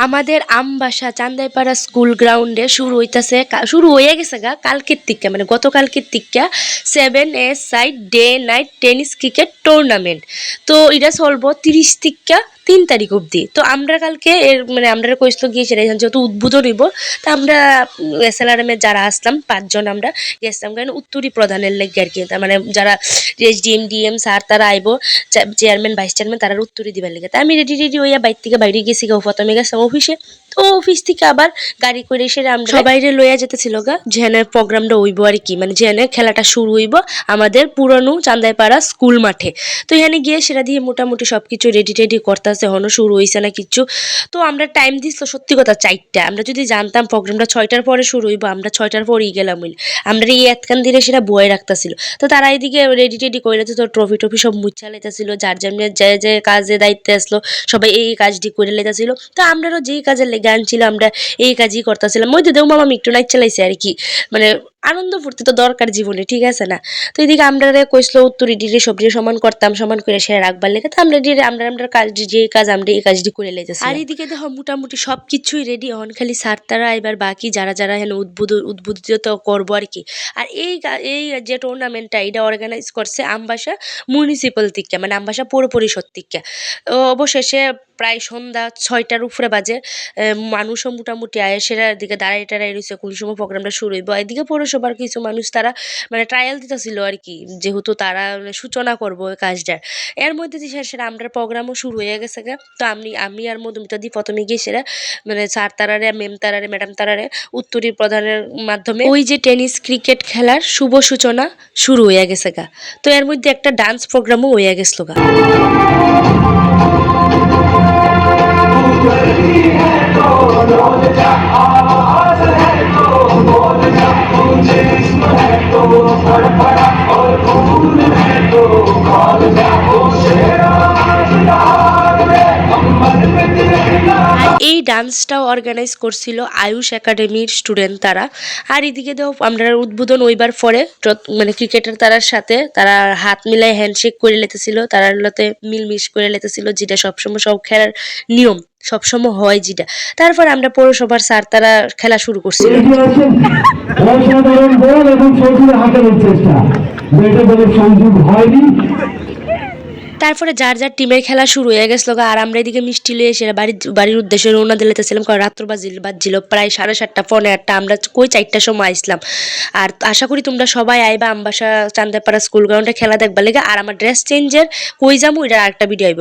আমাদের আমবাসা চান্দাইপাড়া স্কুল গ্রাউন্ডে শুরু হয়ে গেছে কালকের থেকে, মানে গতকালকের থেকে 7 side day night tennis cricket tournament. তো এটা চলবো 30 থেকে 3 তারিখ অবধি। তো আমরা কালকে এর মানে আমরা কইসলো গিয়েছিলাম যেহেতু উদ্বোধন হইব, তা আমরা এসএলআরএম এর যারা আসলাম 5 জন আমরা গেছিলাম কারণ উত্তরী প্রধানের লেগে আর কি, তার মানে যারা এসডিএম ডিএম স্যার তারা আইব, চেয়ারম্যান ভাইস চেয়ারম্যান তারা উত্তরী দিবার লেগে। তা আমি রেডি রেডি হইয়া বাইর থেকে বাইরে গেছি প্রথমে গেছিলাম অফিসে। তো অফিস থেকে আবার গাড়ি করে এসে আমরা সবাইরে লইয়া যেতেছিল যেখানে প্রোগ্রামটা হইব আর কি, মানে যেখানে খেলাটা শুরু হইব আমাদের পুরানো চান্দাইপাড়া স্কুল মাঠে। তো এখানে গিয়ে সেটা দিয়ে মোটামুটি সবকিছু রেডি টেডি করতেছে, হনো শুরু হইছে না কিচ্ছু। তো আমরা টাইম দিচ্ছ সত্যি কথা 4টা, আমরা যদি জানতাম প্রোগ্রামটা 6টার পরে শুরু হইব আমরা 6টার পরেই গেলাম। আমরা এই এতখান দিনে সেটা বয়ে রাখতেছিল। তো তারা এইদিকে রেডি টেডি করে তো ট্রফি টফি সব মুচ্ছা লেতেছিল, যার যেমনি যে যে কাজে দায়িত্বে আসলো সবাই এই কাজটি করে লেতেছিল। তো আমরাও যেই কাজের গান ছিল আমরা এই কাজই করতেছিলাম। ওই তো দেও মামা একটু নাচ চালাইছে আর কি, মানে আনন্দ ফুর্তি তো দরকার জীবনে, ঠিক আছে না? তো এদিকে আমরা কইসলো উত্তর ডিরে সবজি সমান করতাম, সমান করে সেরে রাখবার লেগে। তো আমরা ডিরে আমরা কাজ যে কাজ আমরা এই কাজটি করে লেগেছি। আর এদিকে দেখো মোটামুটি সব কিছুই রেডি হন, খালি স্যার তারা এবার বাকি যারা যারা এখানে উদ্বোধিত করবো আর কি। আর এই যে টুর্নামেন্টটা এটা অর্গানাইজ করছে আমবাসা মিউনিসিপ্যাল থেকে, মানে আমবাসা পৌর পরিষদ থেকে। অবশেষে প্রায় সন্ধ্যা 6টার উপরে বাজে, মানুষও মোটামুটি আয়েসেরা এদিকে দাঁড়াই টাড়াই রয়েছে কোন সময় প্রোগ্রামটা শুরু হইব। এদিকে পৌরসভার কিছু মানুষ তারা মানে ট্রায়াল দিতেছিল আর কি, যেহেতু তারা সূচনা করবো ওই কাজটার। এর মধ্যে দিয়ে সেরা আমরা প্রোগ্রামও শুরু হয়ে গেছে তো আমি আর মধুমিতা দি প্রথমে গিয়ে সেরা মানে স্যার তারারে মেম তারারে ম্যাডাম তারারে উত্তরী প্রধানের মাধ্যমে ওই যে টেনিস ক্রিকেট খেলার শুভ সূচনা শুরু হয়ে গেছে তো এর মধ্যে একটা ডান্স প্রোগ্রামও হয়ে গেছিল এই ডান্সটাও অর্গানাইজ করছিল আয়ুষ একাডেমির স্টুডেন্ট তারা। আর এদিকে দেখো আমরা উদ্বোধন ওইবার পরে মানে ক্রিকেটার তারার সাথে তারা হাত মিলাই হ্যান্ডশেক করে লেতেছিল, তারার লতে মিলমিশ করে লেতেছিল, যেটা সবসময় সব খেলার নিয়ম সবসময় হয় যেটা। তারপর আমরা পৌরসভার স্যার তারা খেলা শুরু করছিল। তারপরে যার যার টিমের খেলা শুরু হয়ে গেছিল আর আমরা এদিকে মিষ্টি লিয়ে এসে বাড়ির উদ্দেশ্যে রওনা দিলেতেছিলাম, কারণ রাত্র বাজছিল প্রায় 7:30 পৌনে 8টা। আমরা কই 4টার সময় আসলাম। আর আশা করি তোমরা সবাই আইবা আমবাসা চান্দাইপাড়া স্কুল গ্রাউন্ডে খেলা দেখবার লেগে। আর আমার ড্রেস চেঞ্জের কই যাবো এটা আরেকটা ভিডিও আইব।